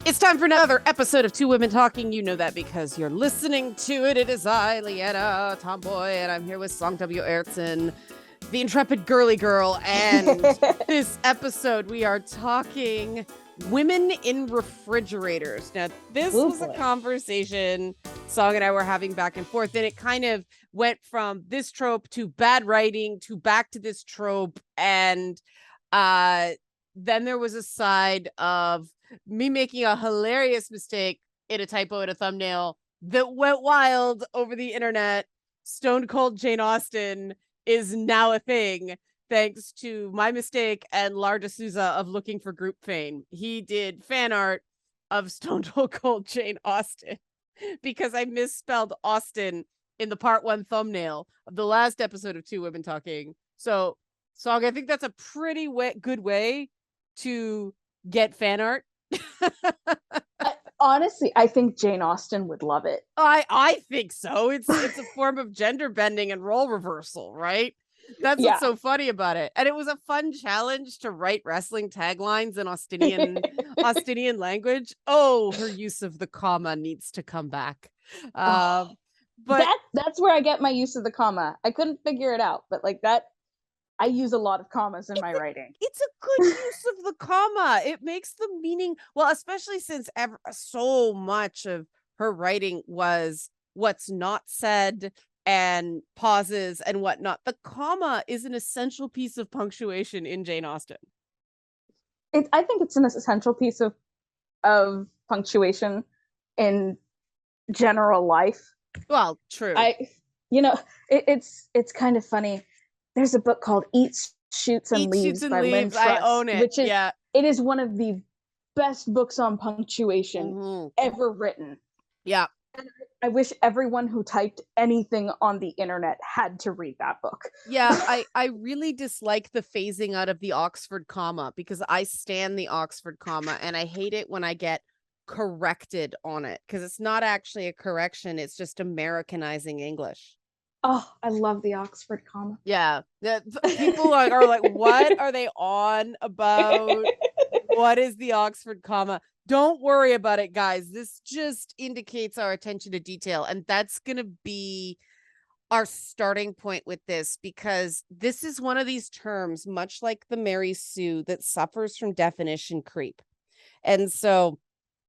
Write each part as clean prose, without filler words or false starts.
It's time for another episode of Two Women Talking. You know that because you're listening to it. It is I, Liana, Tomboy, and I'm here with Song W. Ayrton, the intrepid girly girl. And this episode, we are talking women in refrigerators. Now, this was a conversation Song and I were having back and forth, and it kind of went from this trope to bad writing to back to this trope. And then there was a side of me making a hilarious mistake in a typo in a thumbnail that went wild over the internet. Stone Cold Jane Austen is now a thing thanks to my mistake and Lar D'Souza of Looking for Group Fame. He did fan art of Stone Cold Jane Austen because I misspelled Austin in the part 1 thumbnail of the last episode of Two Women Talking. So, Song, I think that's a pretty good way to get fan art. Honestly, I think Jane Austen would love it. I think so. It's a form of gender bending and role reversal, right? That's what's so funny about it. And it was a fun challenge to write wrestling taglines in Austinian language. Oh, her use of the comma needs to come back. But that's where I get my use of the comma. I couldn't figure it out, but like that, I use a lot of commas in my writing. It's a good use of the comma. It makes the meaning, well, especially since so much of her writing was what's not said and pauses and whatnot. The comma is an essential piece of punctuation in Jane Austen. I think it's an essential piece of punctuation in general life. Well, true. It's kind of funny. There's a book called Eats, Shoots, and Leaves by Lynn Truss. I own it. It is one of the best books on punctuation ever written. Yeah. And I wish everyone who typed anything on the internet had to read that book. Yeah, I really dislike the phasing out of the Oxford comma because I stan the Oxford comma and I hate it when I get corrected on it because it's not actually a correction. It's just Americanizing English. Oh, I love the Oxford comma. Yeah. People are like, what are they on about? What is the Oxford comma? Don't worry about it, guys. This just indicates our attention to detail. And that's going to be our starting point with this, because this is one of these terms, much like the Mary Sue, that suffers from definition creep. And so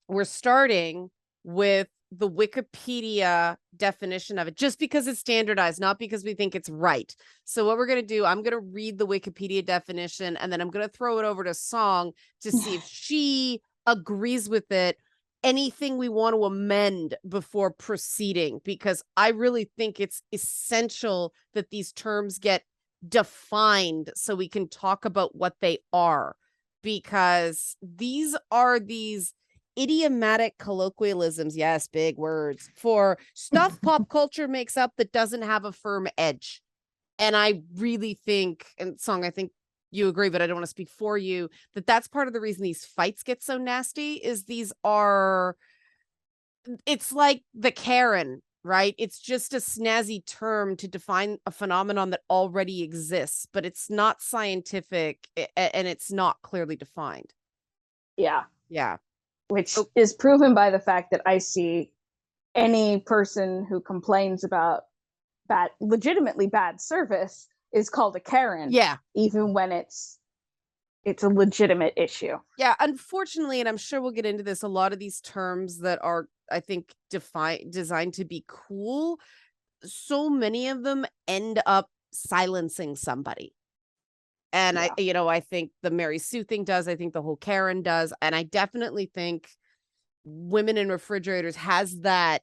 we're starting with the Wikipedia definition of it, just because it's standardized, not because we think it's right. So what we're going to do, I'm going to read the Wikipedia definition, and then I'm going to throw it over to Song to see if she agrees with it. Anything we want to amend before proceeding, because I really think it's essential that these terms get defined so we can talk about what they are, because these are these idiomatic colloquialisms, yes, big words, for stuff pop culture makes up that doesn't have a firm edge. And I really think, and Song, I think you agree, but I don't want to speak for you, that that's part of the reason these fights get so nasty, is it's like the Karen, right? It's just a snazzy term to define a phenomenon that already exists, but it's not scientific and it's not clearly defined. Yeah. Yeah. Which is proven by the fact that I see any person who complains about legitimately bad service is called a Karen. Yeah. Even when it's a legitimate issue. Yeah. Unfortunately, and I'm sure we'll get into this, a lot of these terms that are, I think, designed to be cool, so many of them end up silencing somebody. And I think the Mary Sue thing does. I think the whole Karen does. And I definitely think women in refrigerators has that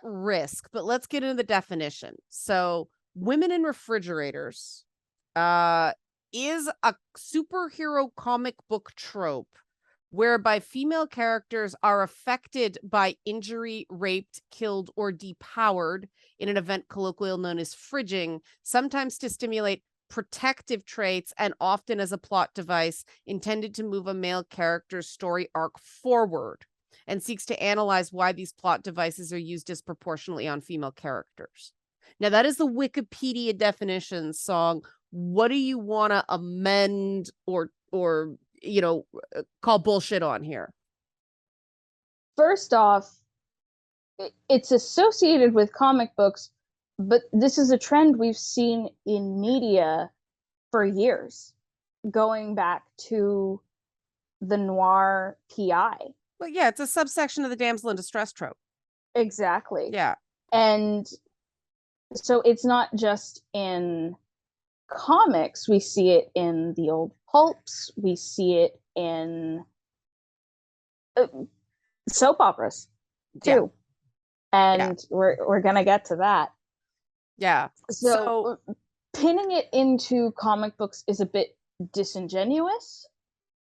risk. But let's get into the definition. So women in refrigerators is a superhero comic book trope whereby female characters are affected by injury, raped, killed, or depowered in an event colloquially known as fridging, sometimes to stimulate protective traits and often as a plot device intended to move a male character's story arc forward, and seeks to analyze why these plot devices are used disproportionately on female characters. Now, that is the Wikipedia definition. Song, what do you want to amend or call bullshit on here? First off, it's associated with comic books, but this is a trend we've seen in media for years, going back to the noir PI. Well, yeah, it's a subsection of the damsel in distress trope. Exactly. Yeah. And so it's not just in comics, we see it in the old pulps, we see it in soap operas too. Yeah. And we're gonna get to that. Yeah. So pinning it into comic books is a bit disingenuous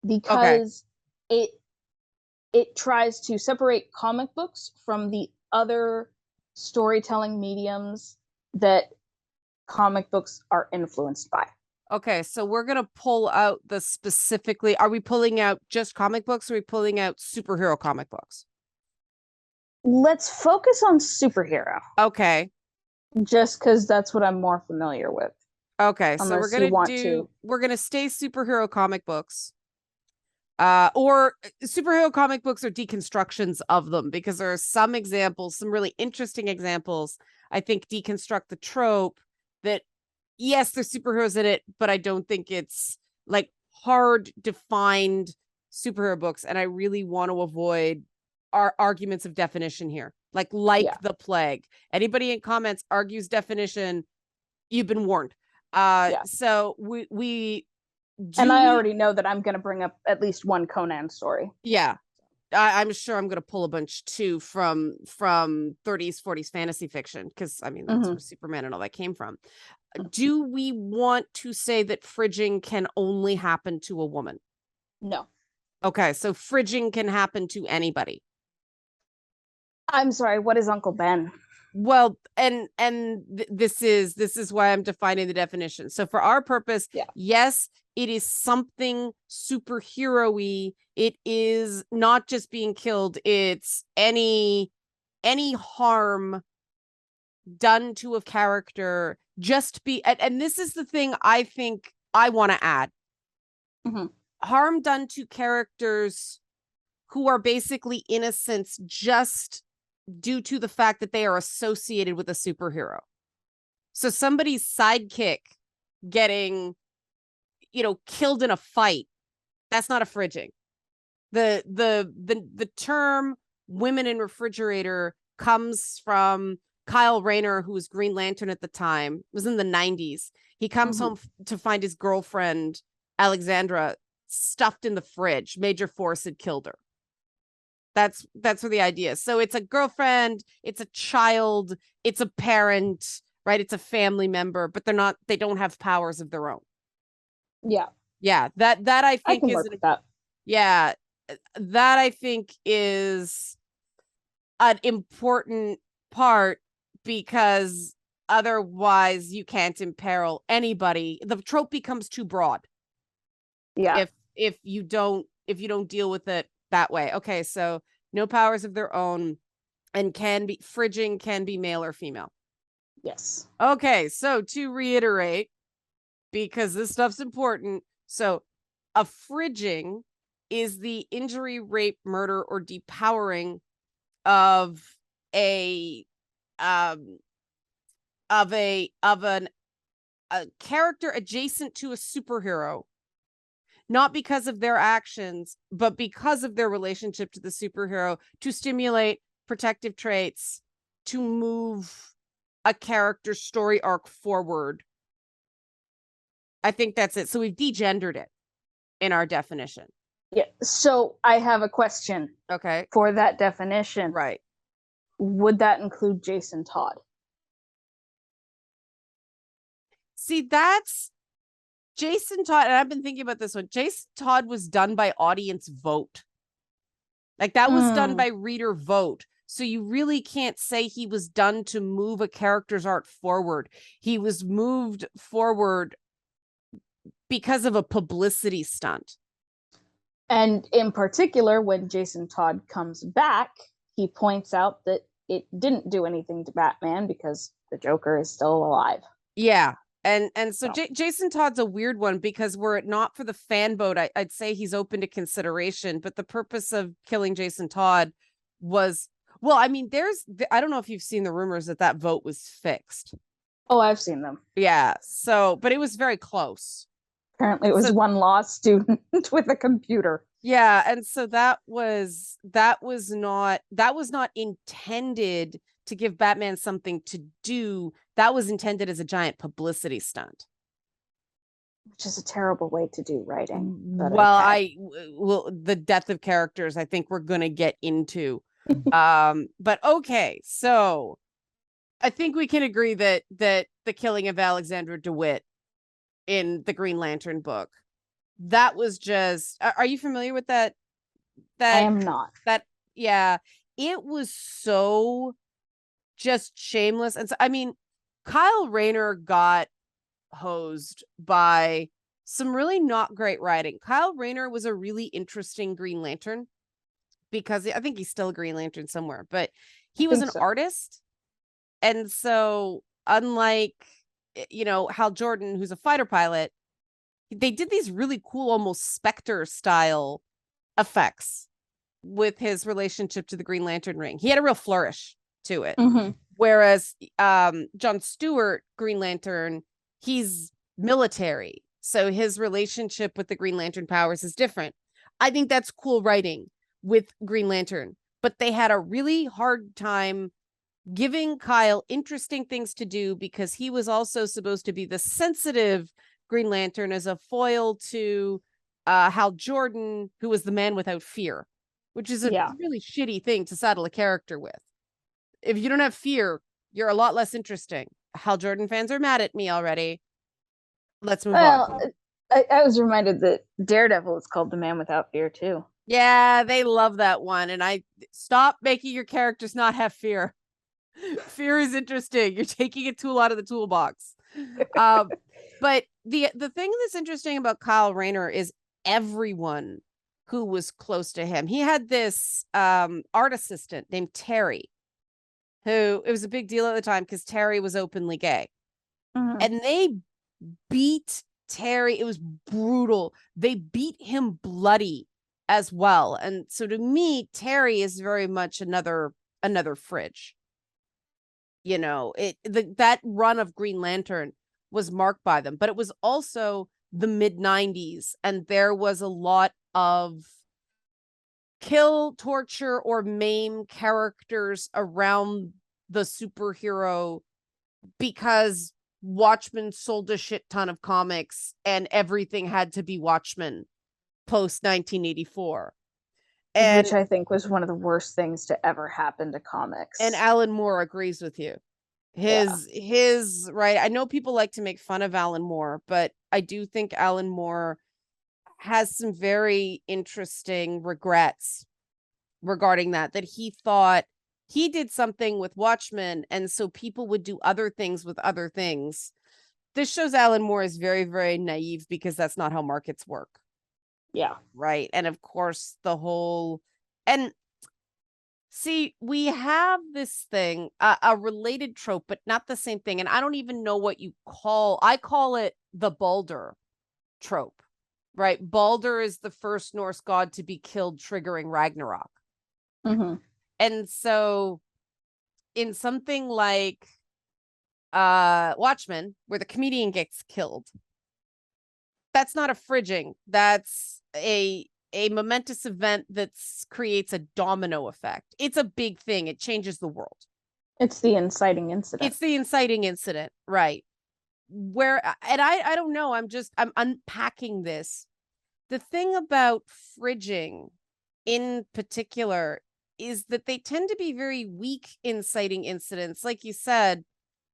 because it tries to separate comic books from the other storytelling mediums that comic books are influenced by. Okay, so we're going to pull out the specifically, are we pulling out just comic books, or are we pulling out superhero comic books? Let's focus on superhero. Okay. Just because that's what I'm more familiar with. Okay, so we're going to stay superhero comic books. Or superhero comic books are deconstructions of them, because there are some examples, some really interesting examples, I think, deconstruct the trope that, yes, there's superheroes in it, but I don't think it's like hard defined superhero books. And I really want to avoid our arguments of definition here. Like the plague. Anybody in comments argues definition, you've been warned. So we and I already know that I'm going to bring up at least one Conan story. Yeah. I'm sure I'm going to pull a bunch too from 30s, 40s fantasy fiction, because I mean, that's where Superman and all that came from. Do we want to say that fridging can only happen to a woman? No. Okay, so fridging can happen to anybody. I'm sorry, what is Uncle Ben? Well, and this is why I'm defining the definition. So for our purpose, yes, it is something superhero-y. It is not just being killed. It's any harm done to a character, and this is the thing I think I want to add. Harm done to characters who are basically innocents just due to the fact that they are associated with a superhero. So somebody's sidekick getting, killed in a fight, that's not a fridging. The term women in refrigerator comes from Kyle Rayner, who was Green Lantern at the time. It was in the 90s. He comes home to find his girlfriend, Alexandra, stuffed in the fridge. Major Force had killed her. That's where the idea is. So it's a girlfriend, it's a child, it's a parent, right? It's a family member, but they don't have powers of their own. Yeah. Yeah. That I think I can work with that. Yeah. That I think is an important part, because otherwise you can't imperil anybody. The trope becomes too broad. Yeah. If you don't deal with it that way. Okay, so no powers of their own, and fridging can be male or female. Yes. Okay, so to reiterate, because this stuff's important, so a fridging is the injury, rape, murder, or depowering of a character adjacent to a superhero, not because of their actions, but because of their relationship to the superhero, to stimulate protective traits, to move a character's story arc forward. I think that's it. So we've degendered it in our definition. Yeah. So I have a question. Okay. For that definition. Right. Would that include Jason Todd? See, that's Jason Todd, and I've been thinking about this one. Jason Todd was done by audience vote. Like, that was done by reader vote. So you really can't say he was done to move a character's art forward. He was moved forward because of a publicity stunt. And in particular, when Jason Todd comes back, he points out that it didn't do anything to Batman because the Joker is still alive. Yeah. And so Jason Todd's a weird one, because were it not for the fan vote, I'd say he's open to consideration. But the purpose of killing Jason Todd was, well, I mean, I don't know if you've seen the rumors that vote was fixed. Oh, I've seen them. Yeah. So, but it was very close. Apparently it was one law student with a computer. Yeah, and so that was not intended to give Batman something to do. That was intended as a giant publicity stunt. Which is a terrible way to do writing. Well, okay. The death of characters, I think we're gonna get into. But okay, so I think we can agree that the killing of Alexandra DeWitt in the Green Lantern book, that was just, are you familiar with that? I am not. That, yeah, it was so just shameless. And so, I mean, Kyle Rayner got hosed by some really not great writing. Kyle Rayner was a really interesting Green Lantern because I think he's still a Green Lantern somewhere, but he was an artist. And so, unlike, Hal Jordan, who's a fighter pilot, they did these really cool, almost Spectre style effects with his relationship to the Green Lantern ring. He had a real flourish to it. Mm-hmm. Whereas John Stewart, Green Lantern, he's military. So his relationship with the Green Lantern powers is different. I think that's cool writing with Green Lantern, but they had a really hard time giving Kyle interesting things to do because he was also supposed to be the sensitive Green Lantern as a foil to Hal Jordan, who was the man without fear, which is a really shitty thing to saddle a character with. If you don't have fear, you're a lot less interesting. Hal Jordan fans are mad at me already. Let's move on. I was reminded that Daredevil is called the Man Without Fear too. Yeah, they love that one. And I stop making your characters not have fear. Fear is interesting. You're taking a tool out of the toolbox. But the thing that's interesting about Kyle Rayner is everyone who was close to him. He had this art assistant named Terry, who, it was a big deal at the time because Terry was openly gay. Mm-hmm. And they beat Terry. It was brutal. They beat him bloody as well. And so to me, Terry is very much another Fridge. That run of Green Lantern was marked by them, but it was also the mid-90s, and there was a lot of kill, torture, or maim characters around the superhero because Watchmen sold a shit ton of comics and everything had to be Watchmen post 1984. Which I think was one of the worst things to ever happen to comics. And Alan Moore agrees with you. His right. I know people like to make fun of Alan Moore, but I do think Alan Moore has some very interesting regrets regarding that he thought he did something with Watchmen, and so people would do other things with other things. This shows Alan Moore is very, very naive because that's not how markets work. Yeah. Right. And of course, and see, we have this thing, a related trope, but not the same thing. And I don't even know what I call it the Balder trope, right? Balder is the first Norse god to be killed, triggering Ragnarok. Mm-hmm. And so in something like Watchmen, where the comedian gets killed, that's not a fridging. That's a momentous event that creates a domino effect. It's a big thing. It changes the world. It's the inciting incident. Right. And I don't know. I'm unpacking this. The thing about fridging in particular is that they tend to be very weak inciting incidents. Like you said,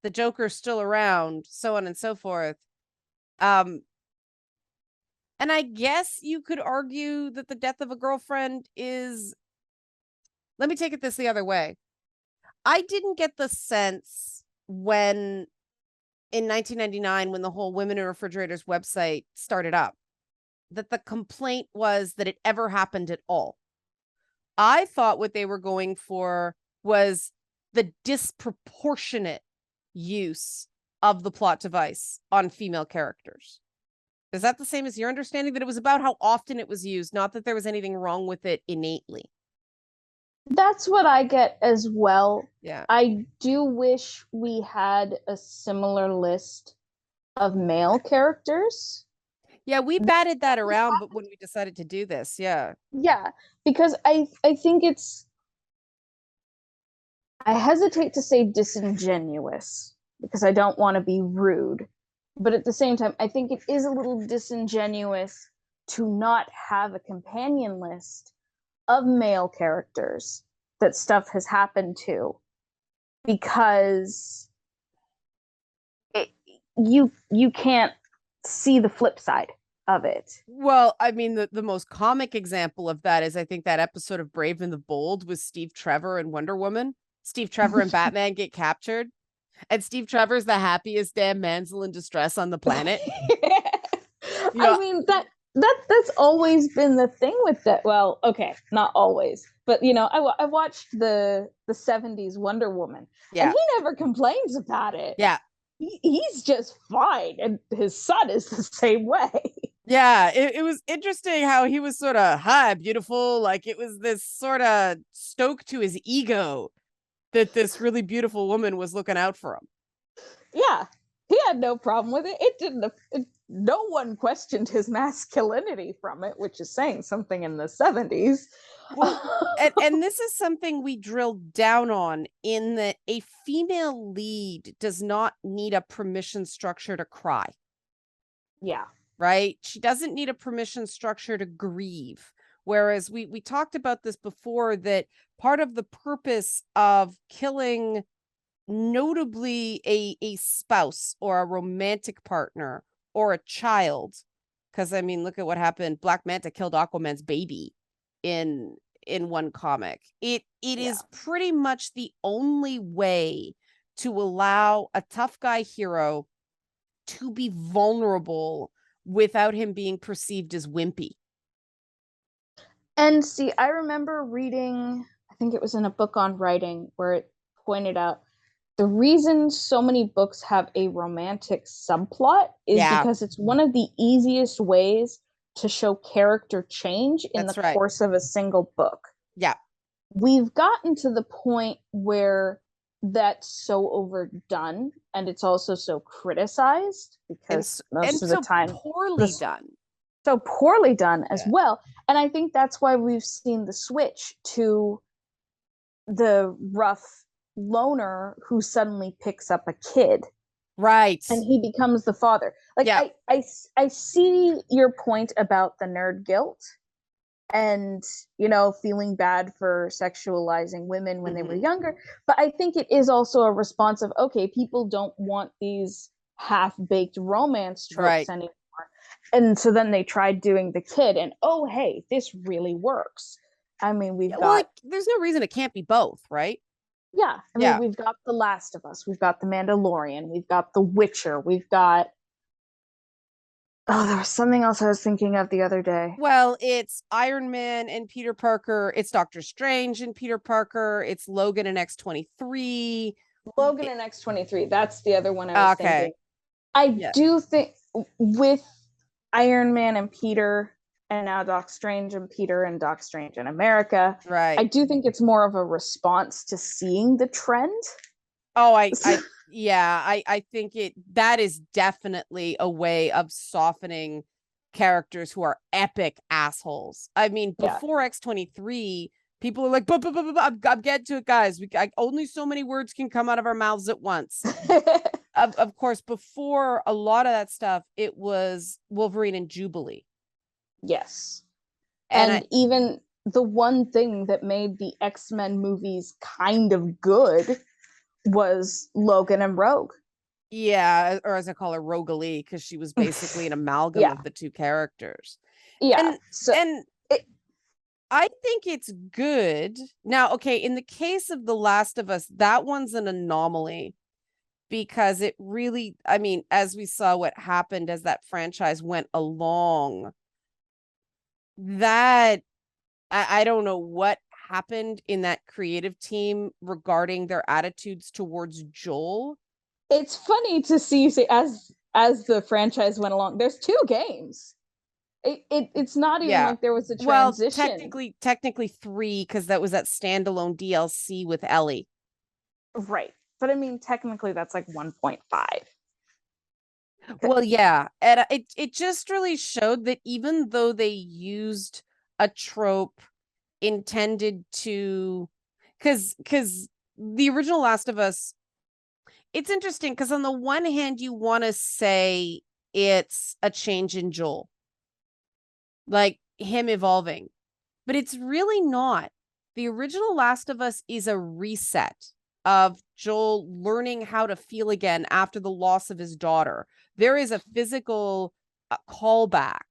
the Joker's still around, so on and so forth. And I guess you could argue that the death of a girlfriend is... Let me take it the other way. I didn't get the sense in 1999, when the whole Women in Refrigerators website started up, that the complaint was that it ever happened at all. I thought what they were going for was the disproportionate use of the plot device on female characters. Is that the same as your understanding, that it was about how often it was used, not that there was anything wrong with it innately? That's what I get as well. Yeah. I do wish we had a similar list of male characters. Yeah, we batted that around, but when we decided to do this, yeah. Yeah, because I think it's, I hesitate to say disingenuous because I don't want to be rude, but at the same time I think it is a little disingenuous to not have a companion list of male characters that stuff has happened to, because it, you can't see the flip side of it. Well, I mean, the most comic example of that is I think that episode of Brave and the Bold with Steve Trevor and Wonder Woman. Steve Trevor and Batman get captured, and Steve Trevor's the happiest damn damsel in distress on the planet. You I know, mean that's always been the thing with that. Well, okay, not always, but you know, I watched the 70s Wonder Woman, and yeah, he never complains about it. yeah, He's just fine, and his son is the same way. yeah. It was interesting how he was sort of, hi, beautiful. Like it was this sort of stoke to his ego that this really beautiful woman was looking out for him. Yeah, he had no problem with it. It didn't. No one questioned his masculinity from it, which is saying something in the 70s. Well, and this is something we drilled down on in that a female lead does not need a permission structure to cry, Yeah. right? She doesn't need a permission structure to grieve. Whereas we talked about this before, that part of the purpose of killing notably a spouse or a romantic partner or a child, because I mean, look at what happened. Black Manta killed Aquaman's baby in one comic. It is pretty much the only way to allow a tough guy hero to be vulnerable without him being perceived as wimpy. And see, I remember reading, I think it was in a book on writing, where it pointed out the reason so many books have a romantic subplot is Yeah, because it's one of the easiest ways to show character change in the that's right. course of a single book. Yeah. We've gotten to the point where that's so overdone, and it's also so criticized because most And of the so time poorly done. so poorly done as Yeah. well. And I think that's why we've seen the switch to the rough loner who suddenly picks up a kid Right. and he becomes the father. Like Yeah. I see your point about the nerd guilt and, you know, feeling bad for sexualizing women when they were younger, but I think it is also a response of, okay, people don't want these half-baked romance tropes Right. anymore. And so then they tried doing the kid, and oh hey, this really works. I mean, we've Well, like, got, there's no reason it can't be both, right? yeah, I mean, Yeah. we've got The Last of Us, we've got The Mandalorian, we've got The Witcher, we've got, oh, there was something else I was thinking of the other day. Well, it's Iron Man and Peter Parker. It's Doctor Strange and Peter Parker. It's Logan and X-23. Logan and X-23, that's the other one I was Okay. thinking. I Yeah. do think with Iron Man and Peter, and now Doc Strange and Peter and Doc Strange in America, Right. I do think it's more of a response to seeing the trend. Oh, I think that is definitely a way of softening characters who are epic assholes. I mean, before X-23, people are like, I'm getting to it, guys. Only so many words can come out of our mouths at once. Of course, before a lot of that stuff, it was Wolverine and Jubilee. Yes. And even the one thing that made the X-Men movies kind of good was Logan and Rogue. yeah, or as I call her, Rogalee, because she was basically an amalgam of the two characters. Yeah. And I think it's good. Now, okay, in the case of The Last of Us, that one's an anomaly because it really, I mean, as we saw what happened as that franchise went along, that I don't know what happened in that creative team regarding their attitudes towards Joel. It's funny to see as the franchise went along. There's 2 games. It's not even Yeah. like there was a Well, transition. technically 3, because that was that standalone DLC with Ellie. Right. But I mean, technically that's like 1.5. Well, yeah. And it just really showed that even though they used a trope intended to, because the original Last of Us, it's interesting because on the one hand, you want to say it's a change in Joel, like him evolving, but it's really not. The original Last of Us is a reset of Joel learning how to feel again after the loss of his daughter. There is a physical callback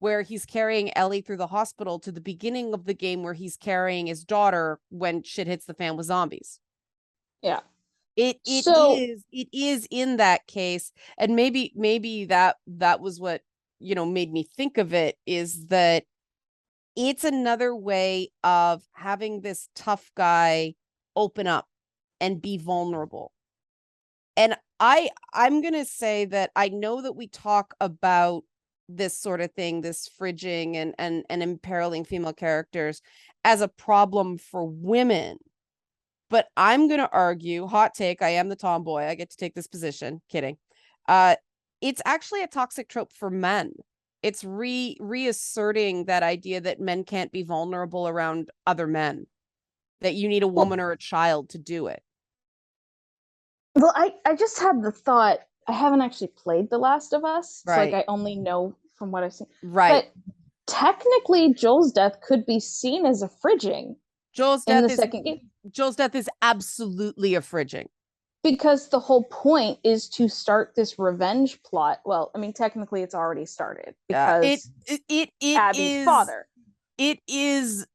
where he's carrying Ellie through the hospital to the beginning of the game where he's carrying his daughter when shit hits the fan with zombies. Yeah. It So is in that case, and maybe that was what made me think of it, is that it's another way of having this tough guy open up and be vulnerable. And I'm going to say that I know that we talk about this sort of thing, this fridging and imperiling female characters as a problem for women. But I'm going to argue, hot take, I am the tomboy, I get to take this position, kidding. It's actually a toxic trope for men. It's reasserting that idea that men can't be vulnerable around other men, that you need a woman or a child to do it. well, I just had the thought, I haven't actually played The Last of Us. So like Right. I only know from what I've seen. Right. But technically Joel's death could be seen as a fridging Joel's in death the is second game. Joel's death is absolutely a fridging. Because the whole point is to start this revenge plot. Well, I mean, technically it's already started because Abby's father. It is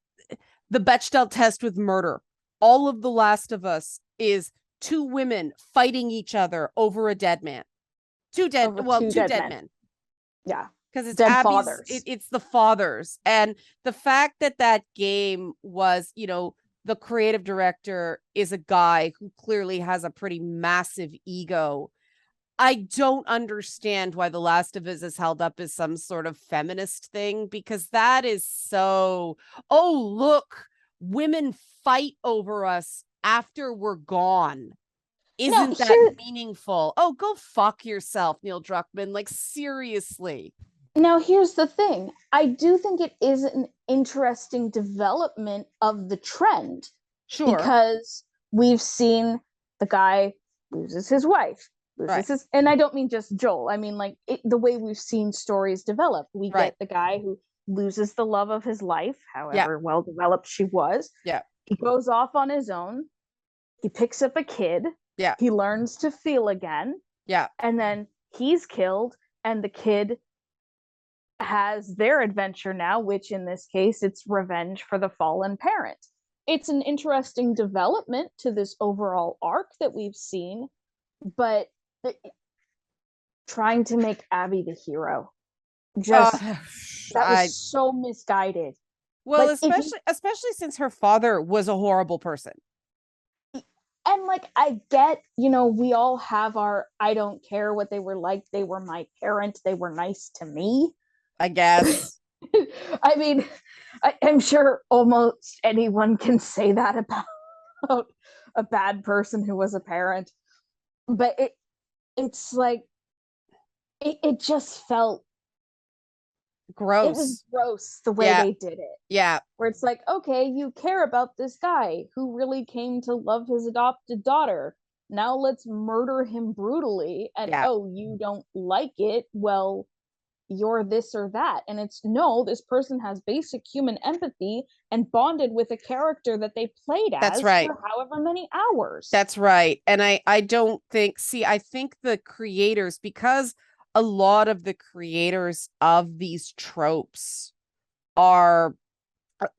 the Bechdel test with murder. All of The Last of Us is two women fighting each other over a dead man. Two dead men. Yeah. Because it's dead Abby's, fathers. It's the fathers. And the fact that game was, the creative director is a guy who clearly has a pretty massive ego. I don't understand why The Last of Us is held up as some sort of feminist thing, because that is so, oh, look, women fight over us after we're gone. Isn't that meaningful? Oh, go fuck yourself, Neil Druckmann. Like, seriously. Now, here's the thing. I do think it is an interesting development of the trend. Sure. Because we've seen the guy loses his wife, and I don't mean just Joel. I mean, like, the way we've seen stories develop. We get the guy who loses the love of his life, however well developed she was. Yeah. He goes off on his own. He picks up a kid. Yeah. He learns to feel again. Yeah. And then he's killed, and the kid has their adventure now, which in this case, it's revenge for the fallen parent. It's an interesting development to this overall arc that we've seen, but trying to make Abby the hero, just that was so misguided. Well, like, especially since her father was a horrible person. And like, I get, we all have our, I don't care what they were like. They were my parent. They were nice to me, I guess. I mean, I'm sure almost anyone can say that about a bad person who was a parent, but it's like it just felt gross. It was gross the way they did it. Yeah. Where it's like, okay, you care about this guy who really came to love his adopted daughter. Now let's murder him brutally. And oh, you don't like it? Well, you're this or that. And it's no, this person has basic human empathy and bonded with a character that they played as for however many hours. That's right. And I don't think, I think the creators, because a lot of the creators of these tropes are,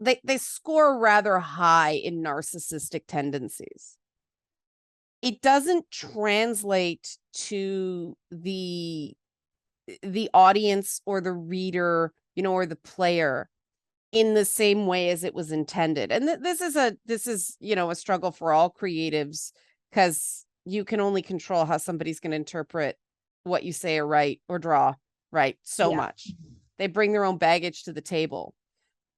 they score rather high in narcissistic tendencies. It doesn't translate to the audience or the reader, or the player in the same way as it was intended. And this is a struggle for all creatives, because you can only control how somebody's going to interpret what you say or write or draw, right? So much They bring their own baggage to the table.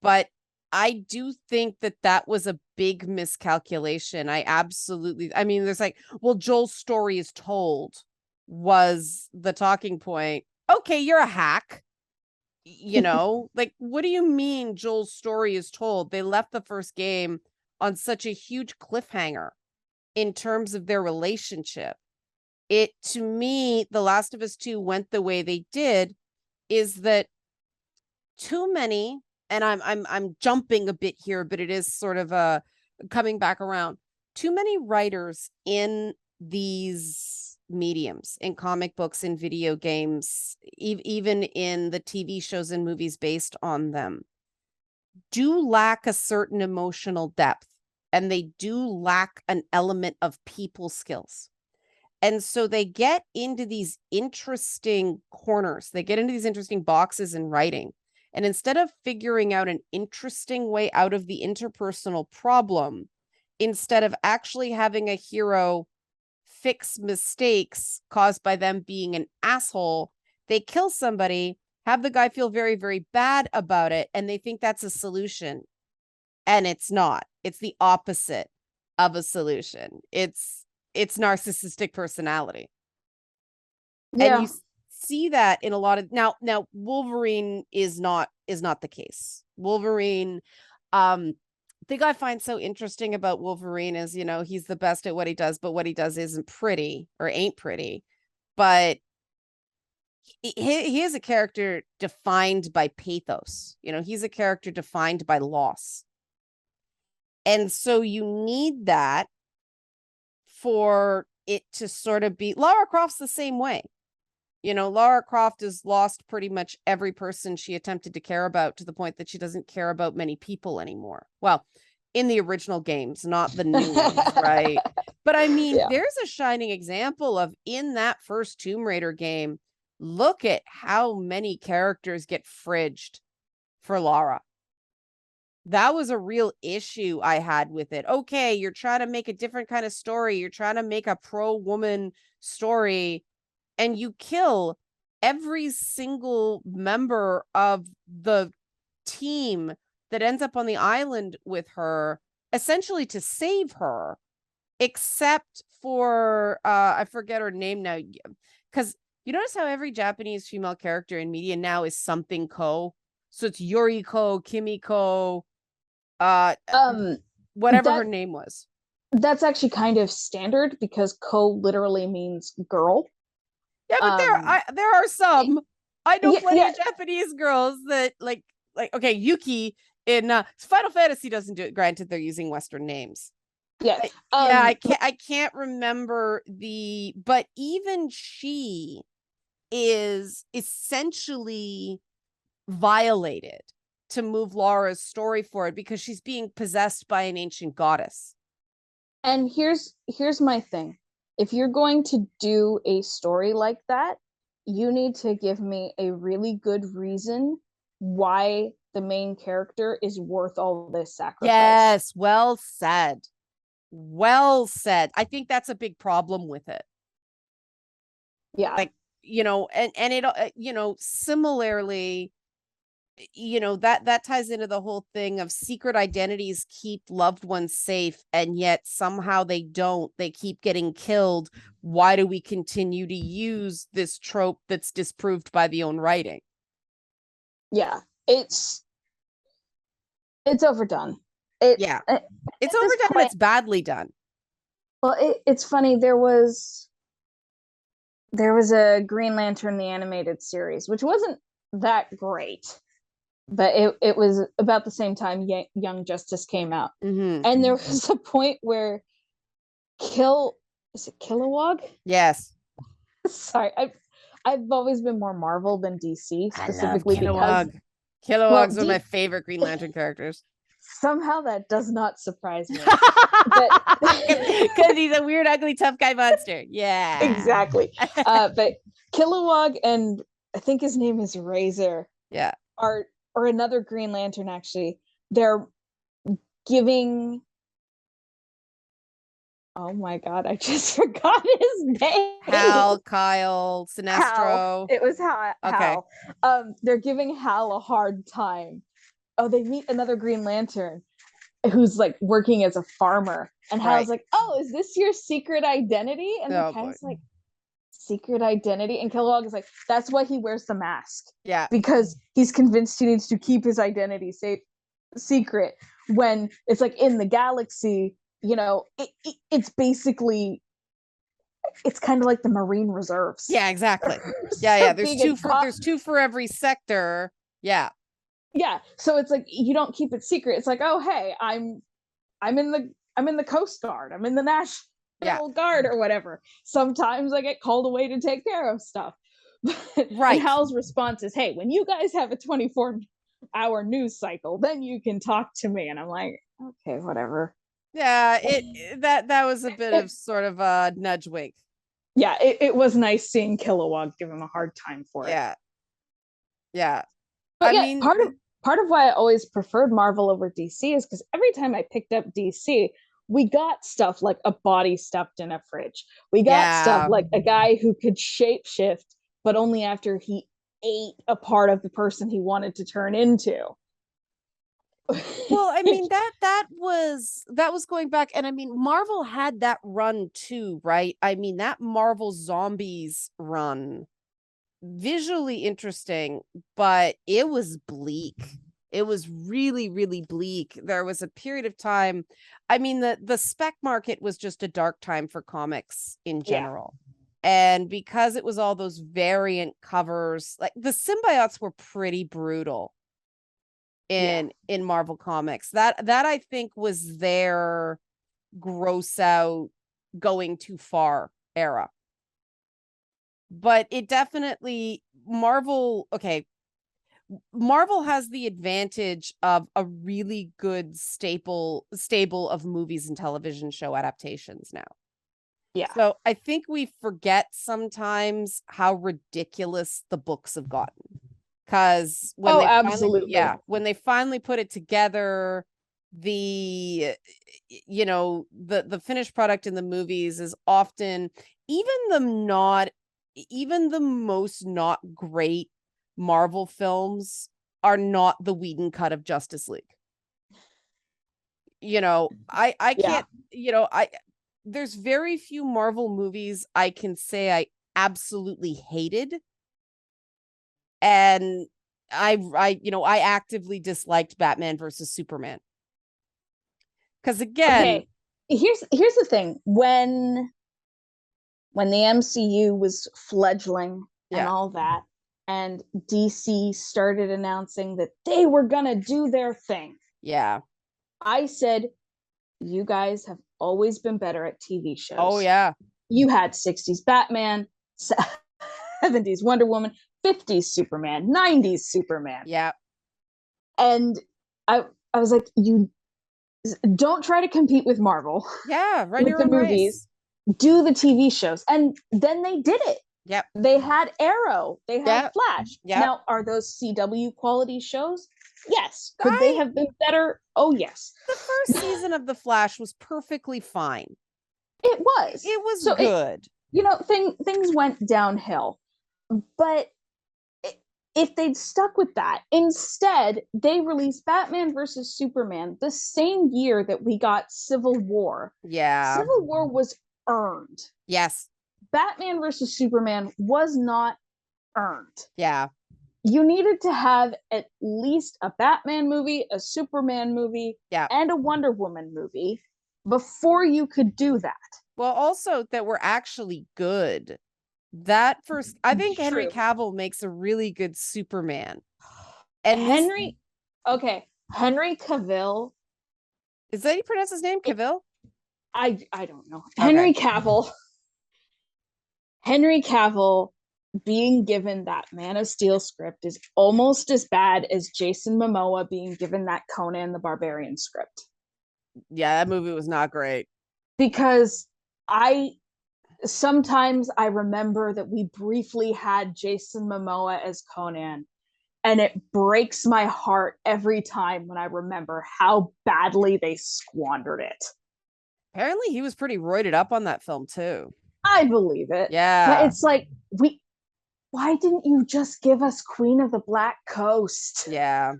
But I do think that was a big miscalculation. I mean, there's like, well, Joel's story is told was the talking point. Okay, you're a hack. Like, what do you mean Joel's story is told? They left the first game on such a huge cliffhanger in terms of their relationship. To me, The Last of Us 2 went the way they did is that too many, and I'm jumping a bit here, but it is sort of coming back around. Too many writers in these mediums, in comic books, in video games, even in the TV shows and movies based on them, do lack a certain emotional depth, and they do lack an element of people skills. And so they get into these interesting corners. They get into these interesting boxes in writing. And instead of figuring out an interesting way out of the interpersonal problem, instead of actually having a hero fix mistakes caused by them being an asshole, they kill somebody, have the guy feel very, very bad about it, and they think that's a solution. And it's not. It's the opposite of a solution. It's narcissistic personality. Yeah. And you see that in a lot of now Wolverine is not the case. Wolverine, the thing I find so interesting about Wolverine is, he's the best at what he does, but what he does isn't pretty or ain't pretty. But he is a character defined by pathos. He's a character defined by loss. And so you need that for it to sort of be. Lara Croft's the same way. Lara Croft has lost pretty much every person she attempted to care about, to the point that she doesn't care about many people anymore. Well, in the original games, not the new ones, right? But I mean, there's a shining example of, in that first Tomb Raider game, look at how many characters get fridged for Lara. That was a real issue I had with it. Okay, you're trying to make a different kind of story. You're trying to make a pro-woman story, and you kill every single member of the team that ends up on the island with her, essentially to save her, except for, I forget her name now. Because you notice how every Japanese female character in media now is something ko. So it's Yoriko, Kimiko, whatever her name was. That's actually kind of standard, because ko literally means girl. Yeah, but there are some. I know plenty of Japanese girls that like okay, Yuki in Final Fantasy doesn't do it. Granted, they're using Western names. Yeah. I can't remember but even she is essentially violated to move Lara's story forward, because she's being possessed by an ancient goddess. And here's my thing. If you're going to do a story like that, you need to give me a really good reason why the main character is worth all this sacrifice. Yes, well said. Well said. I think that's a big problem with it. Yeah. Like, and it, similarly, that ties into the whole thing of secret identities keep loved ones safe, and yet somehow they don't. They keep getting killed. Why do we continue to use this trope that's disproved by the own writing? Yeah, it's overdone. It's overdone, and it's badly done. Well, it's funny. There was a Green Lantern the animated series, which wasn't that great, but it was about the same time Young Justice came out. Mm-hmm. And there was a point where is it Kilowog? Yes. Sorry, I've always been more Marvel than DC, specifically because Kilowog's one of my favorite Green Lantern characters. Somehow that does not surprise me. Because he's a weird, ugly, tough guy monster. Yeah. Exactly. But Kilowog and I think his name is Razor. Yeah. Or another Green Lantern, actually. They're giving Oh my god, I just forgot his name. Hal, Kyle, Hal. Sinestro. It was Hal. Okay. They're giving Hal a hard time. Oh, they meet another Green Lantern who's like working as a farmer. And Hal's like, oh, is this your secret identity? And the Boy. Kent's like, secret identity? And Kilowog is like, that's why he wears the mask. Yeah. Because he's convinced he needs to keep his identity secret. When it's like in the galaxy, it's basically, it's kind of like the Marine Reserves. Yeah, exactly. Yeah. There's two for every sector. Yeah. Yeah. So it's like you don't keep it secret. It's like, oh hey, I'm in the Coast Guard. I'm in the National Guard or whatever. Sometimes I get called away to take care of stuff. Right. And Hal's response is, hey, when you guys have a 24-hour news cycle, then you can talk to me. And I'm like, okay, whatever. Yeah, that was a bit of sort of a nudge wink. Yeah, it was nice seeing Kilowog give him a hard time for it. Yeah. But I mean, part of why I always preferred Marvel over DC is because every time I picked up DC, we got stuff like a body stuffed in a fridge. We got stuff like a guy who could shapeshift, but only after he ate a part of the person he wanted to turn into. Well, I mean, that was going back, and I mean, Marvel had that run too, right? I mean, that Marvel Zombies run, visually interesting, but it was bleak. It was really, really bleak. There was a period of time, I mean, the spec market was just a dark time for comics in general. And because it was all those variant covers, like the symbiotes were pretty brutal in Marvel Comics. That I think was their gross out, going too far era. But it definitely, Marvel has the advantage of a really good stable of movies and television show adaptations now. Yeah. So I think we forget sometimes how ridiculous the books have gotten. Because when when they finally put it together, the finished product in the movies is often, even the most not great Marvel films are not the Whedon cut of Justice League. I can't, there's very few Marvel movies I can say I absolutely hated. And I actively disliked Batman versus Superman. Because again, here's the thing. When the MCU was fledgling and all that, and DC started announcing that they were gonna do their thing. Yeah. I said, you guys have always been better at TV shows. Oh yeah. You had 60s Batman, 70s Wonder Woman, 50s Superman, 90s Superman. Yeah. And I was like, you don't try to compete with Marvel. Yeah, run with the movies. Do the TV shows. And then they did it. Yep. They had Arrow. They had Flash. Yep. Now, are those CW quality shows? Yes. Could they have been better? Oh, yes. The first season of The Flash was perfectly fine. It was. It was so good. Things went downhill. But if they'd stuck with that, instead, they released Batman versus Superman the same year that we got Civil War. Yeah. Civil War was earned. Yes. Batman versus Superman was not earned. Yeah. You needed to have at least a Batman movie, a Superman movie, and a Wonder Woman movie before you could do that. Well, also that were actually good. That first, I think Henry Cavill makes a really good Superman. And Henry Cavill. Is that how you pronounce his name? Cavill? I don't know. Okay. Henry Cavill being given that Man of Steel script is almost as bad as Jason Momoa being given that Conan the Barbarian script. Yeah, that movie was not great. Because sometimes I remember that we briefly had Jason Momoa as Conan, and it breaks my heart every time when I remember how badly they squandered it. Apparently he was pretty roided up on that film too. I believe it. But Yeah. it's like, why didn't you just give us Queen of the Black Coast? Yeah.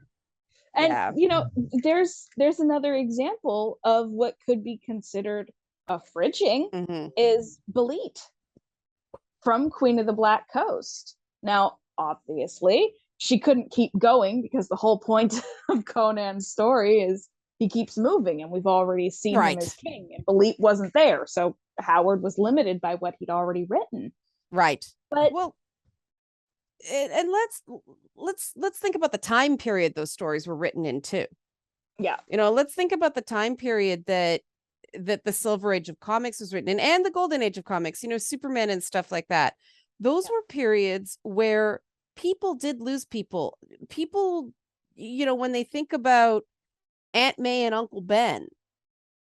And Yeah. there's another example of what could be considered a fridging is Belit from Queen of the Black Coast. Now, obviously, she couldn't keep going because the whole point of Conan's story is he keeps moving, and we've already seen him as king, and Belit wasn't there, so Howard was limited by what he'd already written. Right. But well, and let's think about the time period those stories were written in too. Yeah. Let's think about the time period that the Silver Age of comics was written in, and the Golden Age of comics, Superman and stuff like that. Those were periods where people did lose people. People, when they think about Aunt May and Uncle Ben,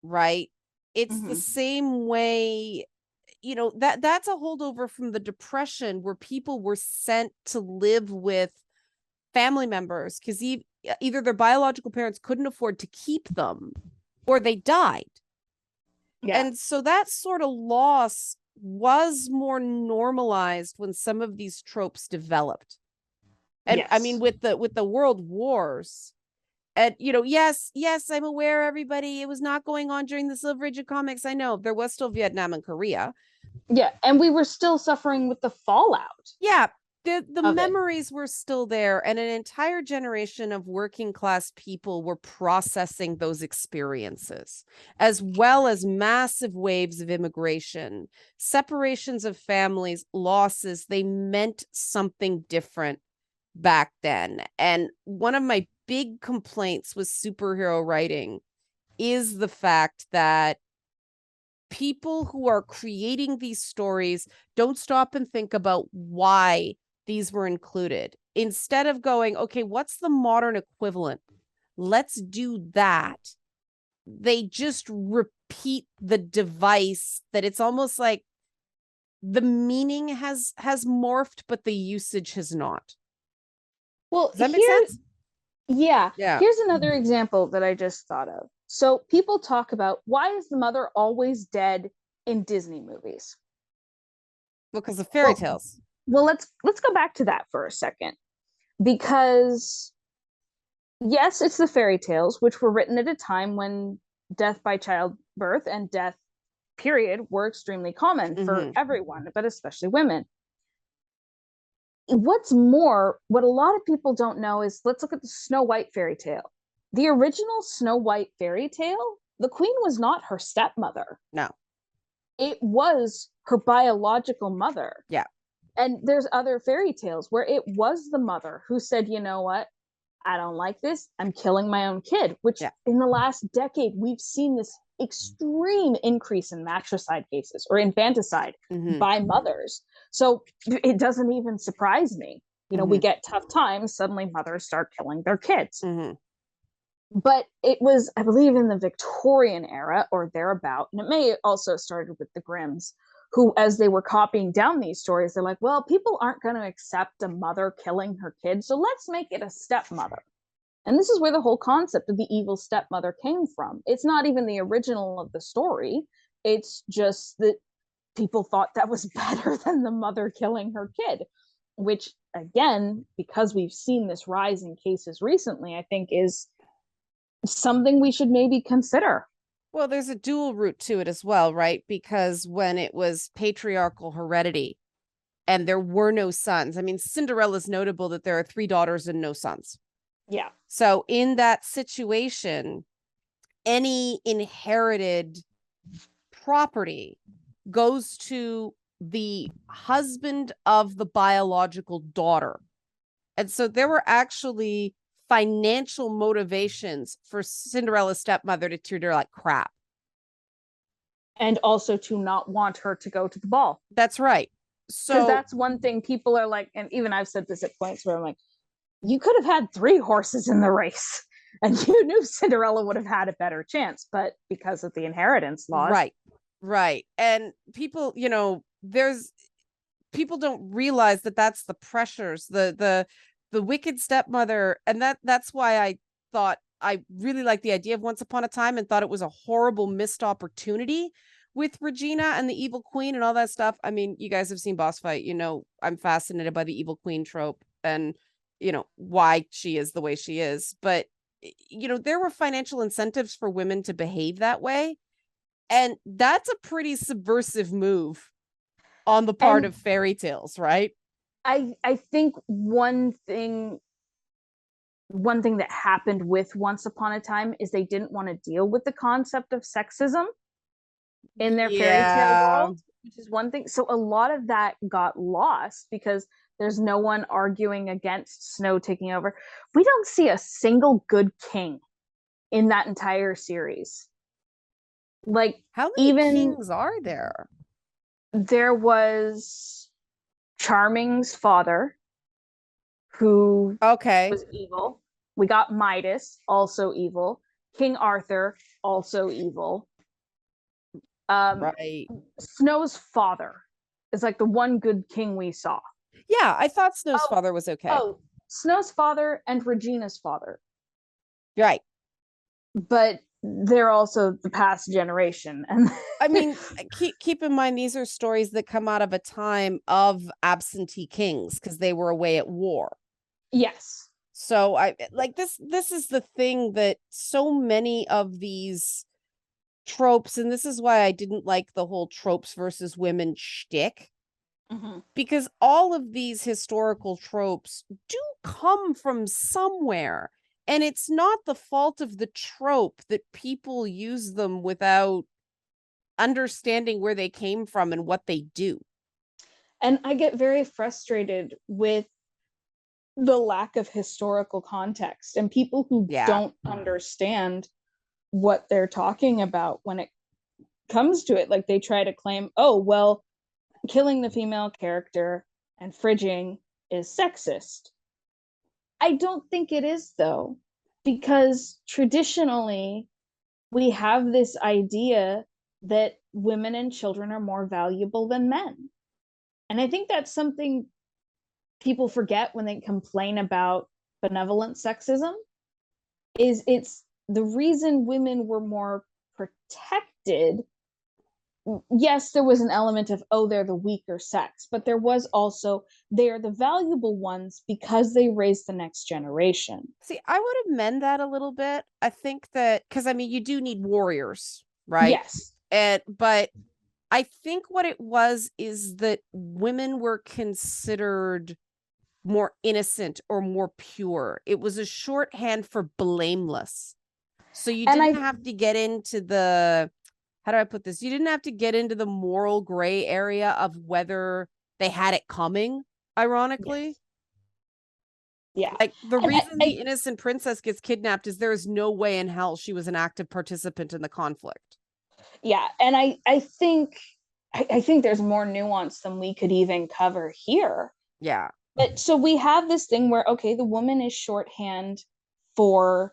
right? It's the same way, that's a holdover from the Depression, where people were sent to live with family members because either their biological parents couldn't afford to keep them or they died. Yeah. And so that sort of loss was more normalized when some of these tropes developed. And I mean, with the world wars, and yes, I'm aware, everybody, it was not going on during the Silver Age of comics. I know there was still Vietnam and Korea. Yeah, and we were still suffering with the fallout. Yeah, the memories were still there, and an entire generation of working class people were processing those experiences, as well as massive waves of immigration, separations of families, losses. They meant something different back then. And one of my big complaints with superhero writing is the fact that people who are creating these stories don't stop and think about why these were included. Instead of going, okay, what's the modern equivalent? Let's do that. They just repeat the device that it's almost like the meaning has morphed, but the usage has not. Well, does that make sense? Yeah. Here's another example that I just thought of. So people talk about, why is the mother always dead in Disney movies? Well, because of fairy tales. Well, let's go back to that for a second. Because yes, it's the fairy tales, which were written at a time when death by childbirth and death, period, were extremely common for everyone, but especially women. What's more, what a lot of people don't know is, let's look at the Snow White fairy tale. The original Snow White fairy tale, the queen was not her stepmother. No. It was her biological mother. Yeah. And there's other fairy tales where it was the mother who said, you know what? I don't like this. I'm killing my own kid, which in the last decade, we've seen this extreme increase in matricide cases or infanticide by mothers. So it doesn't even surprise me. We get tough times, suddenly mothers start killing their kids. But it was, I believe, in the Victorian era or thereabout, and it may also started with the Grimms, who, as they were copying down these stories, they're like, well, people aren't going to accept a mother killing her kid, so let's make it a stepmother. And this is where the whole concept of the evil stepmother came from. It's not even the original of the story. It's just that people thought that was better than the mother killing her kid, which, again, because we've seen this rise in cases recently, I think is something we should maybe consider. Well, there's a dual route to it as well, right? Because when it was patriarchal heredity and there were no sons, I mean, Cinderella's notable that there are 3 daughters and no sons. Yeah. So in that situation, any inherited property goes to the husband of the biological daughter. And so there were actually financial motivations for Cinderella's stepmother to treat her like crap. And also to not want her to go to the ball. That's right. So that's one thing people are like, and even I've said this at points where I'm like, you could have had 3 horses in the race and you knew Cinderella would have had a better chance, but because of the inheritance laws. Right. And people, people don't realize that that's the pressures, the wicked stepmother. And that's why I thought I really like the idea of Once Upon a Time and thought it was a horrible missed opportunity with Regina and the Evil Queen and all that stuff. I mean, you guys have seen Boss Fight. You know, I'm fascinated by the Evil Queen trope and, you know, why she is the way she is. But, you know, there were financial incentives for women to behave that way. And that's a pretty subversive move on the part And of fairy tales, right? I think one thing that happened with Once Upon a Time is they didn't want to deal with the concept of sexism in their fairy tale Yeah. world, which is one thing. So a lot of that got lost because there's no one arguing against Snow taking over. We don't see a single good king in that entire series. Like, How many even kings are there? there was Charming's father, who Okay. was evil. We got Midas, also evil. King Arthur, also evil. Right. Snow's father is like the one good king we saw. Yeah, I thought Snow's Oh, father was okay. oh, Snow's father and Regina's father, Right. but they're also the past generation. And I mean, keep in mind these are stories that come out of a time of absentee kings because they were away at war. yes, So I like this is the thing that so many of these tropes, and this is why I didn't like the whole tropes versus women shtick, mm-hmm. because all of these historical tropes do come from somewhere. And it's not the fault of the trope that people use them without understanding where they came from and what they do. And I get very frustrated with the lack of historical context and people who Yeah. don't understand what they're talking about when it comes to it. Like, they try to claim, oh, well, killing the female character and fridging is sexist. I don't think it is, though, because traditionally we have this idea that women and children are more valuable than men. And I think that's something people forget when they complain about benevolent sexism, is it's the reason women were more protected. Yes, there was an element of, oh, they're the weaker sex, but there was also, they're the valuable ones because they raised the next generation. See, I would amend that a little bit. I think that because I mean, you do need warriors, right? Yes. But I think what it was is that women were considered more innocent or more pure. It was a shorthand for blameless. So you And didn't have to get into the, how do I put this? You didn't have to get into the moral gray area of whether they had it coming, ironically. yes. Yeah. Like the And reason the innocent princess gets kidnapped is there is no way in hell she was an active participant in the conflict. yeah. And I think I think there's more nuance than we could even cover here. Yeah. But so we have this thing where, okay, the woman is shorthand for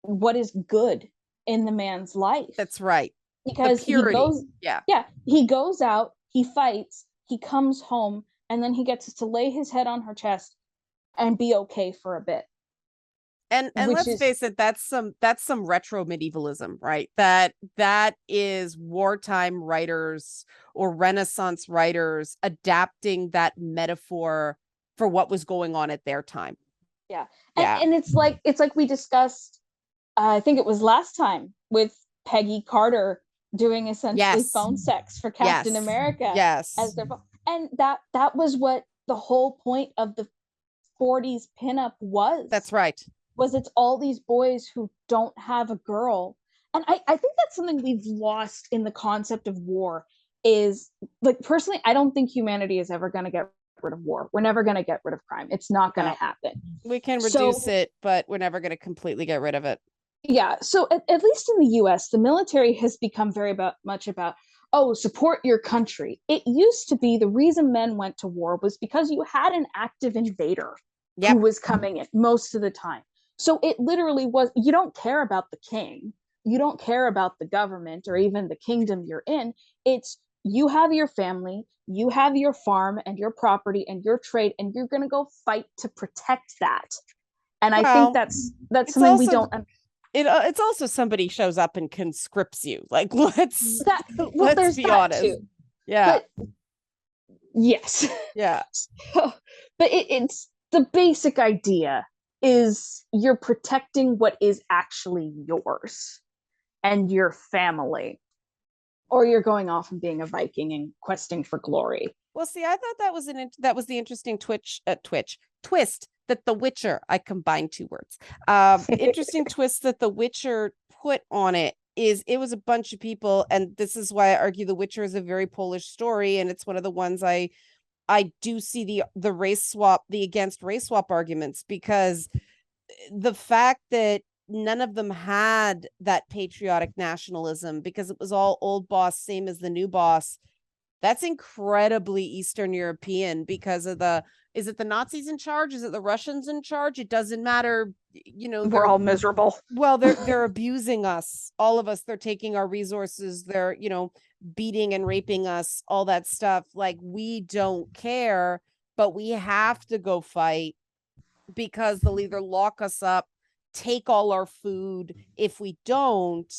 what is good in the man's life. That's right. Because he goes, yeah, he goes out, he fights, he comes home, and then he gets to lay his head on her chest and be okay for a bit. And let's face it, that's some retro medievalism, right? That is wartime writers or Renaissance writers adapting that metaphor for what was going on at their time. Yeah. Yeah. And it's like we discussed, I think it was last time, with Peggy Carter doing essentially phone sex for Captain America. Yes. As their and that was what the whole point of the 40s pinup was. That's right. Was it's all these boys who don't have a girl. And I think that's something we've lost in the concept of war, is, like, personally, I don't think humanity is ever going to get rid of war. We're never going to get rid of crime. It's not going to happen. We can reduce it, but we're never going to completely get rid of it. Yeah. So at least in the US, the military has become very much about, oh, support your country. It used to be the reason men went to war was because you had an active invader who was coming in most of the time. So it literally was, you don't care about the king, you don't care about the government or even the kingdom you're in. It's, you have your family, you have your farm and your property and your trade, and you're going to go fight to protect that. And I think that's it's something also, we don't. It's also somebody shows up and conscripts you. Like, let's there's be that honest. too. Yeah. But yes. Yeah. But it's the basic idea is you're protecting what is actually yours and your family, or you're going off and being a Viking and questing for glory. Well, see, I thought that was the interesting twist that The Witcher, I combined two words. Interesting twist that The Witcher put on it is it was a bunch of people, and this is why I argue The Witcher is a very Polish story, and it's one of the ones I do see the race swap, the against race swap arguments, because the fact that none of them had that patriotic nationalism because it was all old boss, same as the new boss. That's incredibly Eastern European because of is it the Nazis in charge? Is it the Russians in charge? It doesn't matter. We're all miserable. Well, they're abusing us, all of us. They're taking our resources. They're, beating and raping us, all that stuff. Like, we don't care, but we have to go fight because they'll either lock us up, take all our food. If we don't,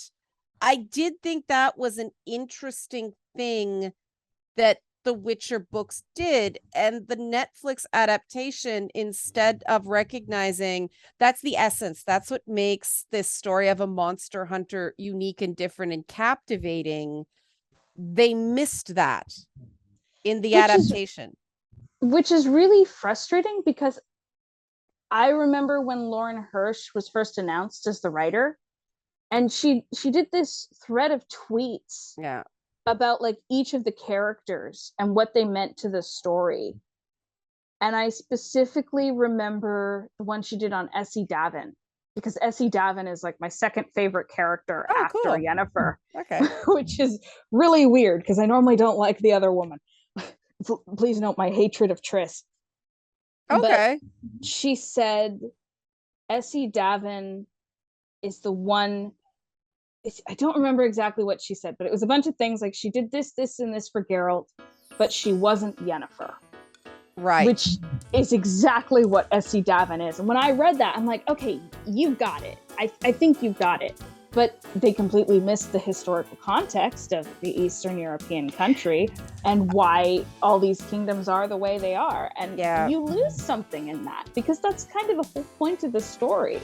I did think that was an interesting thing that the Witcher books did, and the Netflix adaptation, instead of recognizing that's the essence, that's what makes this story of a monster hunter unique and different and captivating. They missed that in the adaptation, which is really frustrating because I remember when Lauren Hirsch was first announced as the writer, and she did this thread of tweets about like each of the characters and what they meant to the story. And I specifically remember the one she did on Essie Davin, because Essie Davin is like my second favorite character after Yennefer. Okay. Which is really weird because I normally don't like the other woman. Please note my hatred of Triss. Okay. But she said Essie Davin is the one. I don't remember exactly what she said, but it was a bunch of things like she did this, and this for Geralt, but she wasn't Yennefer. Right. Which is exactly what Essie Davin is. And when I read that, I'm like, okay, you've got it. I think you've got it. But they completely missed the historical context of the Eastern European country and why all these kingdoms are the way they are. And you lose something in that because that's kind of the whole point of the story.